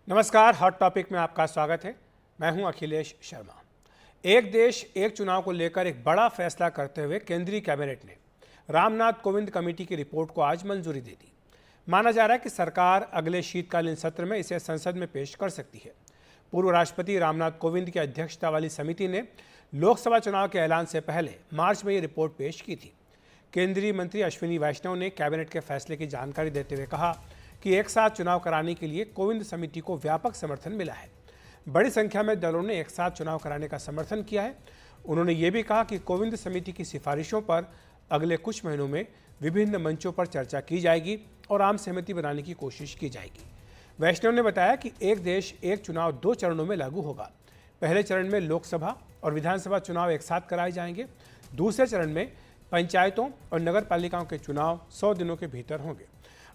नमस्कार, hot topic में आपका स्वागत है। मैं हूं अखिलेश शर्मा। एक देश एक चुनाव को लेकर एक बड़ा फैसला करते हुए केंद्रीय कैबिनेट ने रामनाथ कोविंद कमेटी की रिपोर्ट को आज मंजूरी दे दी। माना जा रहा है कि सरकार अगले शीतकालीन सत्र में इसे संसद में पेश कर सकती है। पूर्व राष्ट्रपति रामनाथ कोविंद की अध्यक्षता वाली समिति ने लोकसभा चुनाव के ऐलान से पहले मार्च में ये रिपोर्ट पेश की थी। केंद्रीय मंत्री अश्विनी वैष्णव ने कैबिनेट के फैसले की जानकारी देते हुए कहा कि एक साथ चुनाव कराने के लिए कोविंद समिति को व्यापक समर्थन मिला है। बड़ी संख्या में दलों ने एक साथ चुनाव कराने का समर्थन किया है। उन्होंने ये भी कहा कि कोविंद समिति की सिफारिशों पर अगले कुछ महीनों में विभिन्न मंचों पर चर्चा की जाएगी और आम सहमति बनाने की कोशिश की जाएगी। वैष्णव ने बताया कि एक देश एक चुनाव 2 चरणों में लागू होगा। पहले चरण में लोकसभा और विधानसभा चुनाव एक साथ कराए जाएंगे। दूसरे चरण में पंचायतों और नगर पालिकाओं के चुनाव 100 दिनों के भीतर होंगे।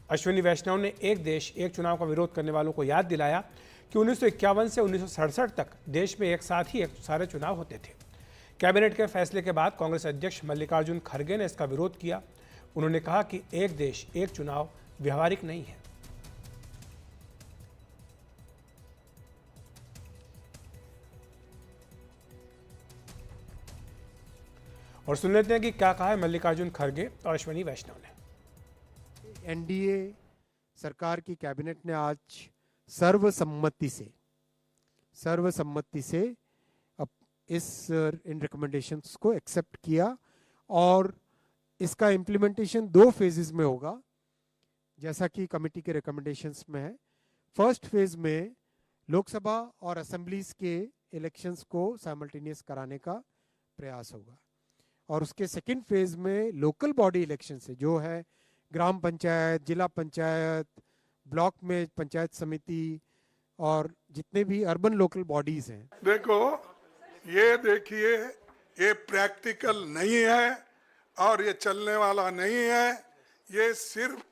अश्विनी वैष्णव ने एक देश एक चुनाव का विरोध करने वालों को याद दिलाया कि 1951 से 1967 तक देश में एक साथ ही सारे चुनाव होते थे। कैबिनेट के फैसले के बाद कांग्रेस अध्यक्ष मल्लिकार्जुन खड़गे ने इसका विरोध किया। उन्होंने कहा कि एक देश एक चुनाव व्यावहारिक नहीं है। और सुन लेते हैं कि क्या कहा है मल्लिकार्जुन खड़गे और अश्विनी वैष्णव ने। एनडीए सरकार की कैबिनेट ने आज सर्वसम्मति से अब इन रिकमेंडेशंस को एक्सेप्ट किया और इसका इम्प्लीमेंटेशन 2 फेजेस में होगा, जैसा कि कमेटी के रिकमेंडेशंस में है। फर्स्ट फेज में लोकसभा और असेंबलीज के इलेक्शंस को साइमल्टेनियस कराने का प्रयास होगा और उसके सेकेंड फेज में लोकल बॉडी इलेक्शन से जो है ग्राम पंचायत, जिला पंचायत, ब्लॉक में पंचायत समिति और जितने भी अर्बन लोकल बॉडीज हैं। देखो, ये देखिए, ये प्रैक्टिकल नहीं है और ये चलने वाला नहीं है। ये सिर्फ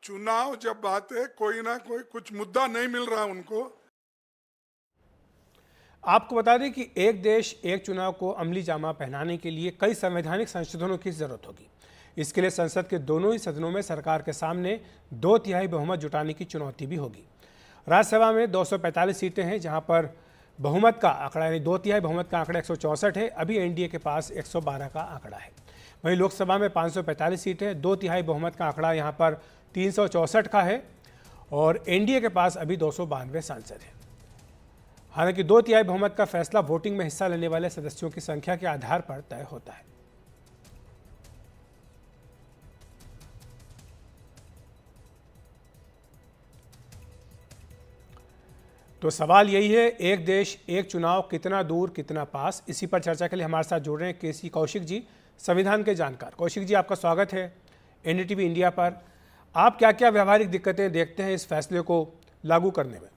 चुनाव जब आते कोई ना कोई कुछ मुद्दा नहीं मिल रहा उनको। आपको बता दें कि एक देश एक चुनाव को अमली जामा पहनाने के लिए कई संवैधानिक संशोधनों की जरूरत होगी। इसके लिए संसद के दोनों ही सदनों में सरकार के सामने 2/3 बहुमत जुटाने की चुनौती भी होगी। राज्यसभा में 245 सीटें हैं, जहां पर बहुमत का आंकड़ा यानी 2/3 बहुमत का आंकड़ा 164 है। अभी एनडीए के पास 112 का आंकड़ा है। वहीं लोकसभा में 545 सीटें, 2/3 बहुमत का आंकड़ा यहां पर 364 का है और एनडीए के पास अभी 292 सांसद हैं। हालांकि 2/3 बहुमत का फैसला वोटिंग में हिस्सा लेने वाले सदस्यों की संख्या के आधार पर तय होता है। तो सवाल यही है, एक देश एक चुनाव कितना दूर कितना पास। इसी पर चर्चा के लिए हमारे साथ जुड़ रहे हैं केसी कौशिक जी, संविधान के जानकार। कौशिक जी, आपका स्वागत है एनडीटीवी इंडिया पर। आप क्या क्या व्यावहारिक दिक्कतें देखते हैं इस फैसले को लागू करने में?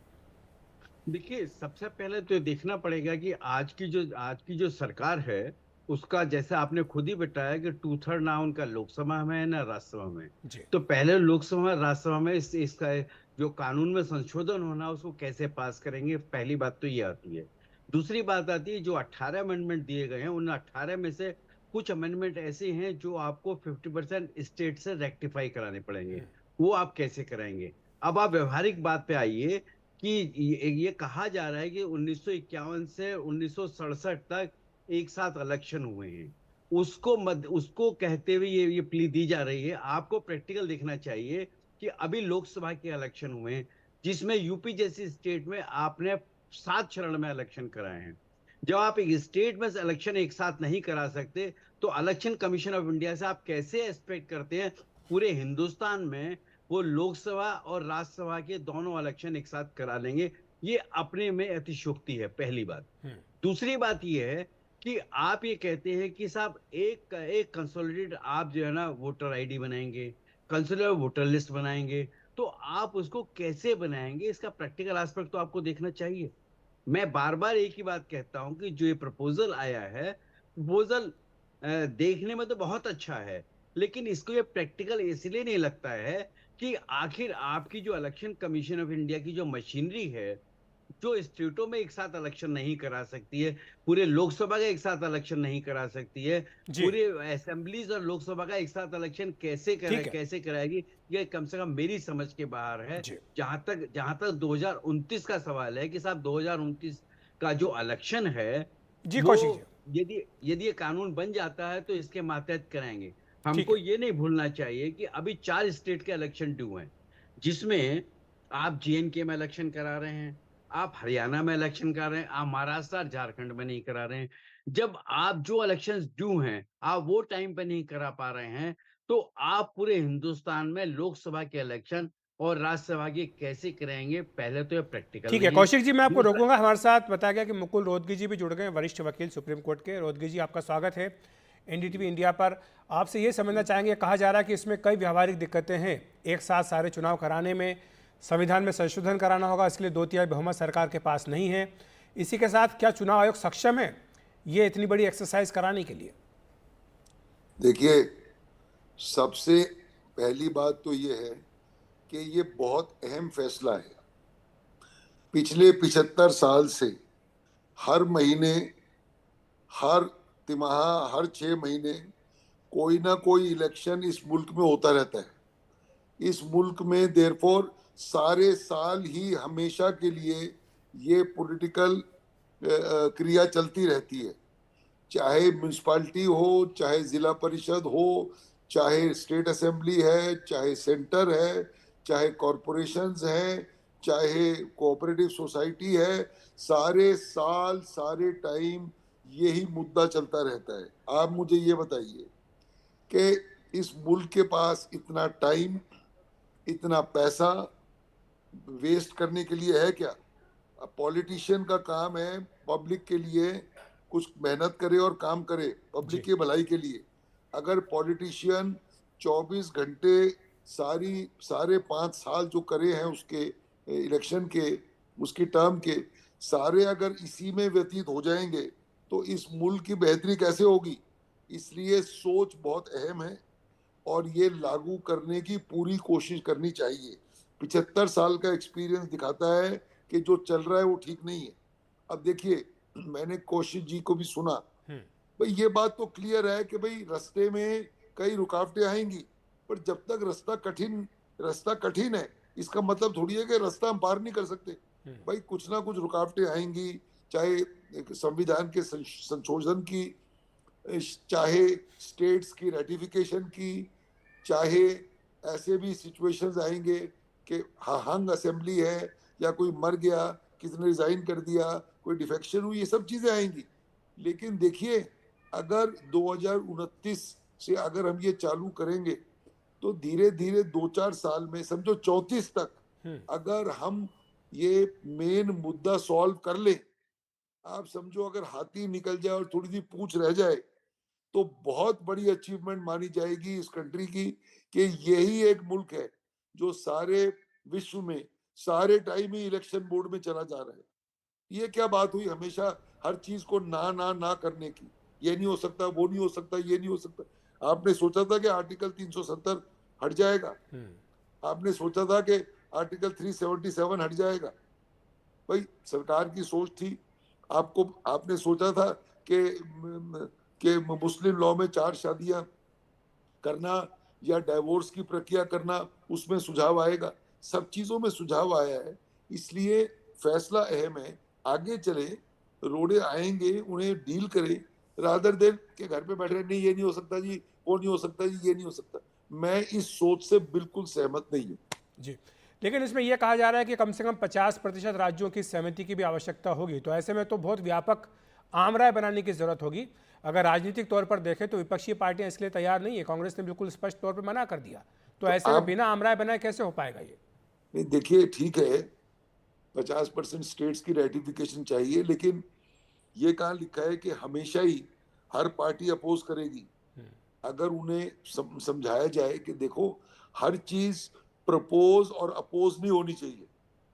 देखिए, सबसे पहले तो देखना पड़ेगा कि आज की जो सरकार है उसका, जैसे आपने खुद ही बताया कि 2/3 ना उनका लोकसभा में है ना राज्यसभा में। तो पहले लोकसभा राज्यसभा में इसका जो कानून में संशोधन होना उसको कैसे पास करेंगे, पहली बात तो ये आती है। दूसरी बात आती है जो 18 अमेंडमेंट दिए गए हैं, उन 18 में से कुछ अमेंडमेंट ऐसे हैं जो आपको 50% स्टेट से रेक्टिफाई कराने पड़ेंगे। वो आप कैसे कराएंगे? अब आप व्यवहारिक बात पे आइए कि ये कहा जा रहा है कि 1951 से 1967 तक एक साथ इलेक्शन हुए हैं। उसको कहते हुए ये प्ली दी जा रही है। आपको प्रैक्टिकल देखना चाहिए कि अभी लोकसभा के इलेक्शन हुए हैं, जिसमें यूपी जैसी स्टेट में आपने 7 चरण में इलेक्शन कराए हैं। जब आप एक स्टेट में इलेक्शन एक साथ नहीं करा सकते तो इलेक्शन कमीशन ऑफ इंडिया से आप कैसे एक्सपेक्ट करते हैं पूरे हिंदुस्तान में वो लोकसभा और राज्यसभा के दोनों इलेक्शन एक साथ करा लेंगे? ये अपने में अतिशयोक्ति है, पहली बात। दूसरी बात ये है कि आप ये कहते हैं कि साहब एक कंसोलिडेटेड आप जो है ना वोटर आईडी बनाएंगे, कंसोलिडेटेड वोटर लिस्ट बनाएंगे, तो आप उसको कैसे बनाएंगे? इसका प्रैक्टिकल एस्पेक्ट तो आपको देखना चाहिए। मैं बार बार एक ही बात कहता हूं कि जो ये प्रपोजल आया है, प्रपोजल देखने में तो बहुत अच्छा है, लेकिन इसको ये प्रैक्टिकल इसलिए नहीं लगता है कि आखिर आपकी जो इलेक्शन कमीशन ऑफ इंडिया की जो मशीनरी है जो स्टेटों में एक साथ इलेक्शन नहीं करा सकती है, पूरे लोकसभा का एक साथ इलेक्शन नहीं करा सकती है, जी। पूरे असेंबलीज और लोकसभा का एक साथ इलेक्शन ठीक है। कैसे कराएगी, ये कम से कम मेरी समझ के बाहर है। जी। जहां तक 2029 का सवाल है कि साहब 2029 का जो इलेक्शन है जी वो, कौशिक जी। यदि यदि ये कानून बन जाता है तो इसके मातहत कराएंगे। ठीक हमको है। ये नहीं भूलना चाहिए कि अभी 4 स्टेट के इलेक्शन ड्यू हैं, जिसमें आप जेएनके में इलेक्शन करा रहे हैं, आप हरियाणा में इलेक्शन करा रहे हैं, आप महाराष्ट्र और झारखंड में नहीं करा रहे हैं। जब आप जो इलेक्शन ड्यू हैं आप वो टाइम पे नहीं करा पा रहे हैं, तो आप पूरे हिंदुस्तान में लोकसभा के इलेक्शन और राज्यसभा के कैसे कराएंगे? पहले तो ये प्रैक्टिकल ठीक है नहीं है। कौशिक जी, मैं आपको दूसरा, रोकूंगा। हमारे साथ बताया गया कि मुकुल रोहतगी जी भी जुड़ गए हैं, वरिष्ठ वकील सुप्रीम कोर्ट के। रोहतगी जी, आपका स्वागत है एनडीटीवी इंडिया पर। आपसे ये समझना चाहेंगे, कहा जा रहा है कि इसमें कई व्यावहारिक दिक्कतें हैं, एक साथ सारे चुनाव कराने में संविधान में संशोधन कराना होगा, इसके लिए 2/3 बहुमत सरकार के पास नहीं है। इसी के साथ क्या चुनाव आयोग सक्षम है ये इतनी बड़ी एक्सरसाइज कराने के लिए? देखिए, सबसे पहली बात तो ये है कि ये बहुत अहम फैसला है। पिछले 75 साल से हर महीने, हर तिमाहा, हर 6 महीने कोई ना कोई इलेक्शन इस मुल्क में होता रहता है। इस मुल्क में देयरफॉर सारे साल ही हमेशा के लिए ये पॉलिटिकल क्रिया चलती रहती है, चाहे म्यूनिसपालिटी हो, चाहे जिला परिषद हो, चाहे स्टेट असेंबली है, चाहे सेंटर है, चाहे कॉरपोरेशंस हैं, चाहे कोऑपरेटिव सोसाइटी है। सारे साल, सारे टाइम यही मुद्दा चलता रहता है। आप मुझे ये बताइए कि इस मुल्क के पास इतना टाइम, इतना पैसा वेस्ट करने के लिए है क्या? पॉलिटिशियन का काम है पब्लिक के लिए कुछ मेहनत करे और काम करे, पब्लिक की भलाई के लिए। अगर पॉलिटिशियन 24 घंटे सारे 5 साल जो करे हैं उसके इलेक्शन के, उसकी टर्म के, सारे अगर इसी में व्यतीत हो जाएंगे तो इस मुल्क की बेहतरी कैसे होगी? इसलिए सोच बहुत अहम है और ये लागू करने की पूरी कोशिश करनी चाहिए। 75 साल का एक्सपीरियंस दिखाता है कि जो चल रहा है वो ठीक नहीं है। अब देखिए, मैंने कौशिक जी को भी सुना, भाई ये बात तो क्लियर है कि भाई रास्ते में कई रुकावटें आएंगी, पर जब तक रास्ता कठिन है इसका मतलब थोड़ी है कि रास्ता हम पार नहीं कर सकते। भाई कुछ ना कुछ रुकावटें आएंगी, चाहे संविधान के संशोधन की, चाहे स्टेट्स की रेटिफिकेशन की, चाहे ऐसे भी सिचुएशंस आएंगे कि हंग असेंबली है या कोई मर गया, किसी ने रिजाइन कर दिया, कोई डिफेक्शन हुई, ये सब चीजें आएंगी। लेकिन देखिए, अगर 2029 से अगर हम ये चालू करेंगे तो धीरे धीरे 2-4 साल में, समझो 34 तक, अगर हम ये मेन मुद्दा सॉल्व कर ले, आप समझो अगर हाथी निकल जाए और थोड़ी सी पूंछ रह जाए तो बहुत बड़ी अचीवमेंट मानी जाएगी इस कंट्री की कि यही एक मुल्क है जो सारे विश्व में सारे टाइम ही इलेक्शन बोर्ड में चला जा रहा है। ये क्या बात हुई हमेशा हर चीज को ना ना ना करने की? ये नहीं हो सकता, वो नहीं हो सकता, ये नहीं हो सकता। आपने सोचा था कि आर्टिकल 370 हट जाएगा? आपने सोचा था कि आर्टिकल 377 हट जाएगा? भाई सरकार की सोच थी। आपने सोचा था कि मुस्लिम लॉ में 4 शादियां करना या डाइवोर्स की प्रक्रिया करना उसमें सुझाव आएगा? सब चीजों में सुझाव आया है। इसलिए फैसला अहम है। आगे चले, रोड़े आएंगे, उन्हें डील करें, रादर देन के घर पे बैठे नहीं ये नहीं हो सकता जी, वो नहीं हो सकता जी, ये नहीं हो सकता। मैं इस सोच से बिल्कुल सहमत नहीं हूँ जी। लेकिन इसमें यह कहा जा रहा है कि कम से कम 50% राज्यों की सहमति की भी आवश्यकता होगी, तो ऐसे में तो बहुत व्यापक आम राय बनाने की जरूरत होगी। अगर राजनीतिक तौर पर देखें तो विपक्षी पार्टियां इसके लिए तैयार नहीं है। कांग्रेस ने बिल्कुल स्पष्ट तौर पर मना कर दिया, तो ऐसे में बिना आम राय बनाए कैसे हो पाएगा ये? नहीं, देखिए ठीक है, 50% स्टेट्स की रेटिफिकेशन चाहिए, लेकिन ये कहाँ लिखा है कि हमेशा ही हर पार्टी अपोज करेगी? अगर उन्हें समझाया जाए कि देखो, हर चीज प्रपोज और अपोज नहीं होनी चाहिए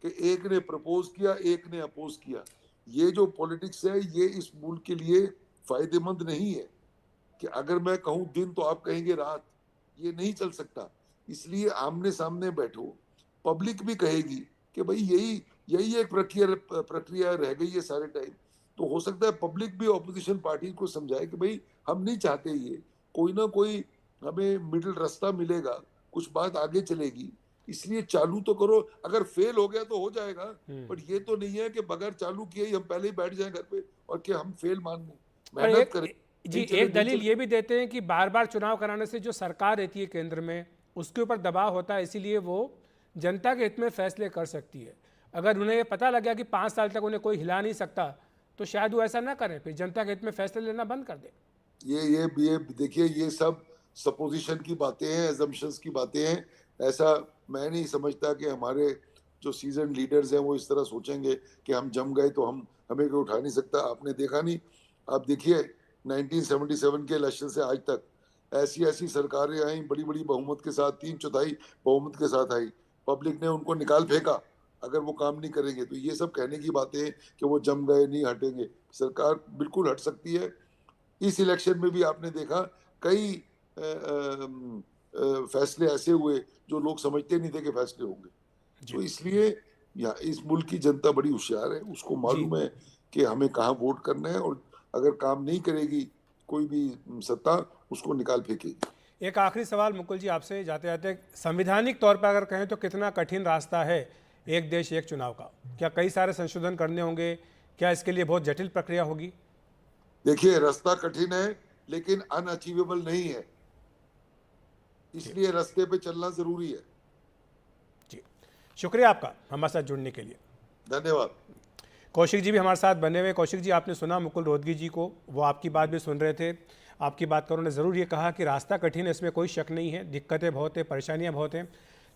कि एक ने प्रपोज किया, एक ने अपोज किया। ये जो पॉलिटिक्स है ये इस मुल्क के लिए फायदेमंद नहीं है कि अगर मैं कहूं दिन तो आप कहेंगे रात। ये नहीं चल सकता। इसलिए आमने सामने बैठो, पब्लिक भी कहेगी कि भाई यही एक प्रक्रिया रह गई है सारे टाइम। तो हो सकता है पब्लिक भी ऑपोजिशन पार्टी को समझाए कि भाई हम नहीं चाहते, ये कोई ना कोई हमें मिडिल रास्ता मिलेगा, कुछ बात आगे चलेगी, इसलिए चालू तो करो। अगर फेल हो गया तो हो जाएगा, बट ये तो नहीं है कि बगैर चालू किए ही हम पहले ही बैठ जाएं घर पे और कि हम फेल मान लें। मेहनत करें। जी, एक दलील ये भी देते हैं कि बार बार चुनाव कराने से जो सरकार रहती है केंद्र में उसके ऊपर दबाव होता है, इसीलिए वो जनता के हित में फैसले कर सकती है। अगर उन्हें ये पता लग गया कि 5 साल तक उन्हें कोई हिला नहीं सकता तो शायद वो ऐसा ना करें, फिर जनता के हित में फैसले लेना बंद कर दे। ये देखिए, ये सब सपोजिशन की बातें हैं, एजम्पशंस की बातें हैं। ऐसा मैं नहीं समझता कि हमारे जो सीजन लीडर्स हैं वो इस तरह सोचेंगे कि हम जम गए तो हमें कोई उठा नहीं सकता। आपने देखा नहीं, आप देखिए 1977 के इलेक्शन से आज तक ऐसी ऐसी सरकारें आई, बड़ी बड़ी बहुमत के साथ, 3/4 बहुमत के साथ आई, पब्लिक ने उनको निकाल फेंका अगर वो काम नहीं करेंगे। तो ये सब कहने की बातें हैं कि वो जम गए, नहीं हटेंगे। सरकार बिल्कुल हट सकती है। इस इलेक्शन में भी आपने देखा कई फैसले ऐसे हुए जो लोग समझते नहीं थे कि फैसले होंगे। तो इसलिए इस मुल्क की जनता बड़ी होशियार है, उसको मालूम है कि हमें कहाँ वोट करना है, और अगर काम नहीं करेगी कोई भी सत्ता, उसको निकाल फेंकेगी। एक आखिरी सवाल मुकुल जी आपसे जाते जाते, संवैधानिक तौर पर अगर कहें तो कितना कठिन रास्ता है एक देश एक चुनाव का? क्या कई सारे संशोधन करने होंगे? क्या इसके लिए बहुत जटिल प्रक्रिया होगी? देखिए, रास्ता कठिन है लेकिन अनअचीवेबल नहीं है, इसलिए रास्ते पे चलना जरूरी है। जी, शुक्रिया आपका हमारे साथ जुड़ने के लिए। धन्यवाद। कौशिक जी भी हमारे साथ बने हुए। कौशिक जी, आपने सुना मुकुल रोहतगी जी को, वो आपकी बात भी सुन रहे थे। आपकी बात पर उन्होंने ज़रूर ये कहा कि रास्ता कठिन है, इसमें कोई शक नहीं है, दिक्कतें बहुत हैं, परेशानियां बहुत हैं,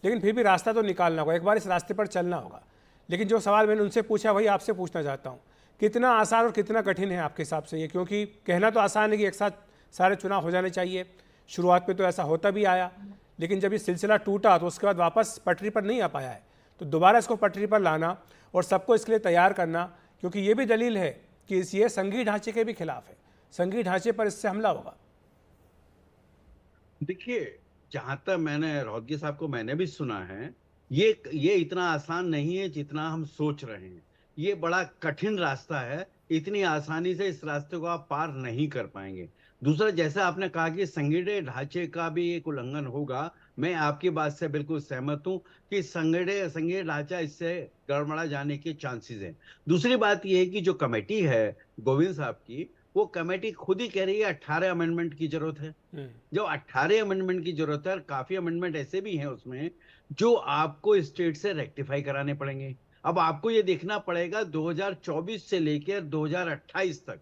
लेकिन फिर भी रास्ता तो निकालना होगा, एक बार इस रास्ते पर चलना होगा। लेकिन जो सवाल मैंने उनसे पूछा वही आपसे पूछना चाहता हूँ, कितना आसान और कितना कठिन है आपके हिसाब से ये? क्योंकि कहना तो आसान है कि एक साथ सारे चुनाव हो जाने चाहिए, शुरुआत में तो ऐसा होता भी आया, लेकिन जब ये सिलसिला टूटा तो उसके बाद वापस पटरी पर नहीं आ पाया है। तो दोबारा इसको पटरी पर लाना और सबको इसके लिए तैयार करना, क्योंकि ये भी दलील है कि ये संघीय ढांचे के भी खिलाफ है, संघीय ढांचे पर इससे हमला होगा। देखिए, जहां तक मैंने रोहतगी साहब को मैंने भी सुना है, ये इतना आसान नहीं है जितना हम सोच रहे हैं। ये बड़ा कठिन रास्ता है, इतनी आसानी से इस रास्ते को आप पार नहीं कर पाएंगे। दूसरा, जैसा आपने कहा कि संघीय ढांचे का भी एक उल्लंघन होगा, मैं आपकी बात से बिल्कुल सहमत हूं कि संघीय ढांचा इससे गड़बड़ा जाने के चांसेस हैं। दूसरी बात यह है कि जो कमेटी है गोविंद साहब की, वो कमेटी खुद ही कह रही है 18 अमेंडमेंट की जरूरत है। जो 18 अमेंडमेंट की जरूरत है, और काफी अमेंडमेंट ऐसे भी हैं उसमें जो आपको स्टेट से रेक्टिफाई कराने पड़ेंगे। अब आपको ये देखना पड़ेगा 2024 से लेकर 2028 तक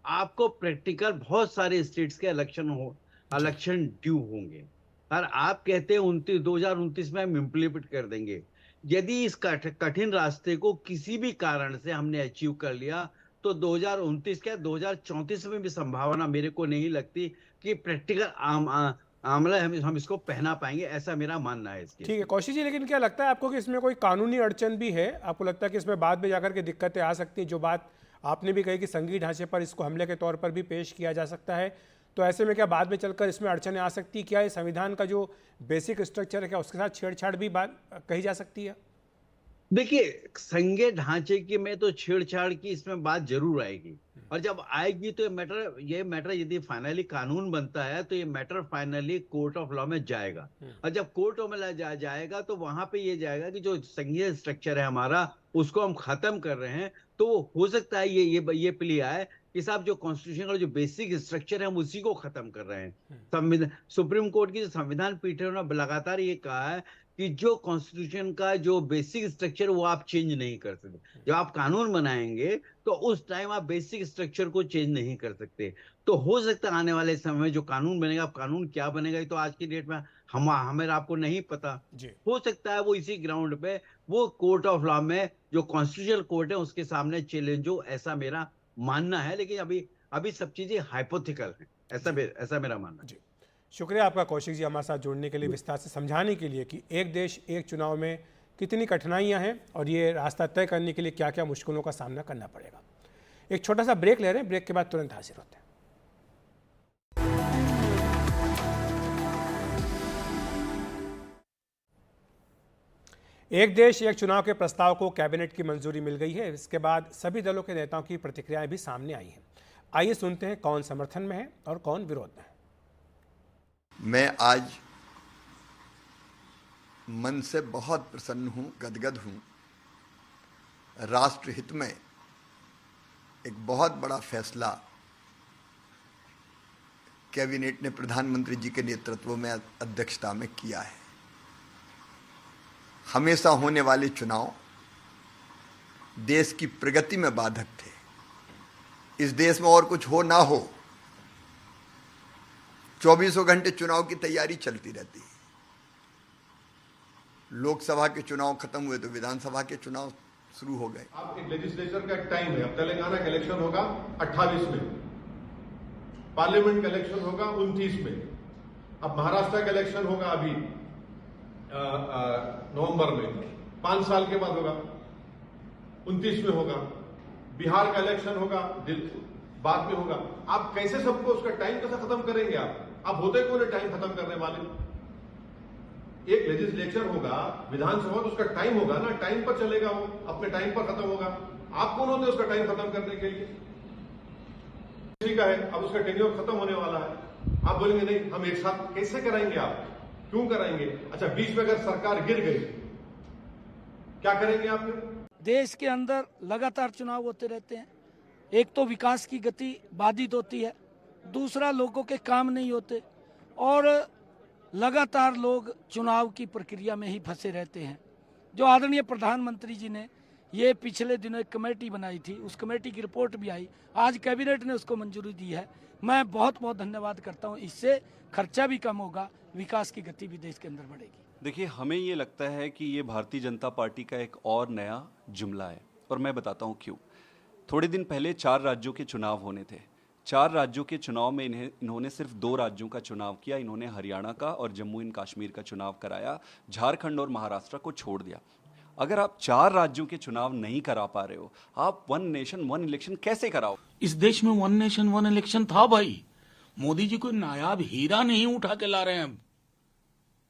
आपको प्रैक्टिकल बहुत सारे स्टेट्स के इलेक्शन ड्यू होंगे, और आप कहते हैं 2029 में हम इम्प्लीमेंट कर देंगे। यदि इस कठिन रास्ते को किसी भी कारण से हमने अचीव कर लिया तो 2029 क्या 2034 में भी संभावना मेरे को नहीं लगती कि प्रैक्टिकल आमला हम इसको पहना पाएंगे, ऐसा मेरा मानना है इसके। ठीक है कौशिक जी, लेकिन क्या लगता है आपको कि इसमें कोई कानूनी अड़चन भी है? आपको लगता है कि इसमें बाद में जाकर के दिक्कतें आ सकती हैं? जो बात आपने भी कही कि संघीय ढांचे पर इसको हमले के तौर पर भी पेश किया जा सकता है, तो ऐसे में क्या बाद में चलकर इसमें अड़चनें आ सकती? क्या ये संविधान का जो बेसिक स्ट्रक्चर है क्या उसके साथ छेड़छाड़ भी बात कही जा सकती है? देखिए, संघीय ढांचे की में तो छेड़छाड़ की इसमें बात जरूर आएगी, और जब आएगी तो ये मैटर यदि फाइनली कानून बनता है तो ये matter finally court of law में जाएगा, और जब कोर्ट ऑफ लॉ जाएगा तो वहां पे ये जाएगा कि जो संघीय स्ट्रक्चर है हमारा उसको हम खत्म कर रहे हैं। तो हो सकता है ये प्ले आए कि साहब जो कॉन्स्टिट्यूशन का जो बेसिक स्ट्रक्चर है हम उसी को खत्म कर रहे हैं। सुप्रीम कोर्ट की जो संविधान पीठ है उन्होंने लगातार ये कहा है कि जो कॉन्स्टिट्यूशन का जो बेसिक स्ट्रक्चर वो आप चेंज नहीं कर सकते। जब आप कानून बनाएंगे तो उस टाइम आप बेसिक स्ट्रक्चर को चेंज नहीं कर सकते। तो हो सकता है आने वाले समय में जो कानून बनेगा, कानून क्या बनेगा तो आज की डेट में हमें आपको नहीं पता। हो सकता है वो इसी ग्राउंड पे वो कोर्ट ऑफ लॉ में जो कॉन्स्टिट्यूशनल कोर्ट है उसके सामने चैलेंज हो, ऐसा मेरा मानना है। लेकिन अभी सब चीजें हाइपोथेटिकल हैं, ऐसा मेरा मानना है। शुक्रिया आपका कौशिक जी, हमारे साथ जुड़ने के लिए, विस्तार से समझाने के लिए कि एक देश एक चुनाव में कितनी कठिनाइयां हैं और ये रास्ता तय करने के लिए क्या क्या मुश्किलों का सामना करना पड़ेगा। एक छोटा सा ब्रेक ले रहे हैं, ब्रेक के बाद तुरंत हाजिर होते हैं। एक देश एक चुनाव के प्रस्ताव को कैबिनेट की मंजूरी मिल गई है। इसके बाद सभी दलों के नेताओं की प्रतिक्रियाएं भी सामने आई हैं। आइए सुनते हैं कौन समर्थन में है और कौन विरोध में है। मैं आज मन से बहुत प्रसन्न हूं, गदगद हूं। राष्ट्र हित में एक बहुत बड़ा फैसला कैबिनेट ने प्रधानमंत्री जी के नेतृत्व में अध्यक्षता में किया है। हमेशा होने वाले चुनाव देश की प्रगति में बाधक थे। इस देश में और कुछ हो ना हो, 24 घंटे चुनाव की तैयारी चलती रहती है। लोकसभा के चुनाव खत्म हुए तो विधानसभा के चुनाव शुरू हो गए। अब एक लेजिस्लेचर का एक टाइम है। अब तेलंगाना का इलेक्शन होगा 28 में, पार्लियामेंट का इलेक्शन होगा 29 में, अब महाराष्ट्र का इलेक्शन होगा अभी नवंबर में, 5 साल के बाद होगा, 29 में होगा, बिहार का इलेक्शन होगा बाद में होगा। आप कैसे सबको उसका टाइम कैसे खत्म करेंगे? आप होते कौन है टाइम खत्म करने वाले? एक लेजिस्लेचर होगा, विधानसभा, तो उसका टाइम होगा ना, टाइम पर चलेगा, वो अपने टाइम पर खत्म होगा। आप कौन होते उसका टाइम खत्म करने के लिए? ठीक है, अब उसका टेन्योर खत्म होने वाला है। आप बोलेंगे नहीं हम एक साथ कैसे कराएंगे? आप क्यों कराएंगे? अच्छा, बीच में अगर सरकार गिर गई क्या करेंगे आप फिर? देश के अंदर लगातार चुनाव होते रहते हैं। एक तो विकास की गति बाधित होती है, दूसरा लोगों के काम नहीं होते और लगातार लोग चुनाव की प्रक्रिया में ही फंसे रहते हैं। जो आदरणीय प्रधानमंत्री जी ने ये पिछले दिनों एक कमेटी बनाई थी, उस कमेटी की रिपोर्ट भी आई, आज कैबिनेट ने उसको मंजूरी दी है। मैं बहुत बहुत धन्यवाद करता हूँ। इससे खर्चा भी कम होगा, विकास की गति भी देश के अंदर बढ़ेगी। देखिए, हमें ये लगता है कि ये भारतीय जनता पार्टी का एक और नया जुमला है और मैं बताता हूँ क्यों। थोड़े दिन पहले 4 राज्यों के चुनाव होने थे। 4 राज्यों के चुनाव में इन्होंने सिर्फ 2 राज्यों का चुनाव किया। इन्होंने हरियाणा का और जम्मू एंड कश्मीर का चुनाव कराया, झारखंड और महाराष्ट्र को छोड़ दिया। अगर आप 4 राज्यों के चुनाव नहीं करा पा रहे हो, आप 1 नेशन 1 इलेक्शन कैसे कराओ? इस देश में 1 नेशन 1 इलेक्शन था भाई। मोदी जी कोई नायाब हीरा नहीं उठा के ला रहे हैं।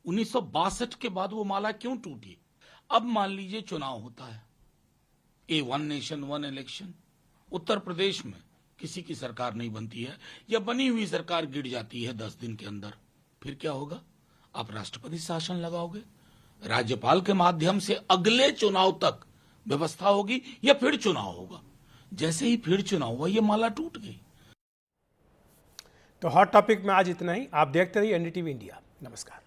1962 के बाद वो माला क्यों टूटी? अब मान लीजिए चुनाव होता है, ये 1 नेशन 1 इलेक्शन, उत्तर प्रदेश में किसी की सरकार नहीं बनती है या बनी हुई सरकार गिर जाती है 10 दिन के अंदर, फिर क्या होगा? आप राष्ट्रपति शासन लगाओगे, राज्यपाल के माध्यम से अगले चुनाव तक व्यवस्था होगी या फिर चुनाव होगा। जैसे ही फिर चुनाव हुआ ये माला टूट गई। तो हॉट टॉपिक में आज इतना ही। आप देखते रहिए एनडीटीवी इंडिया। नमस्कार।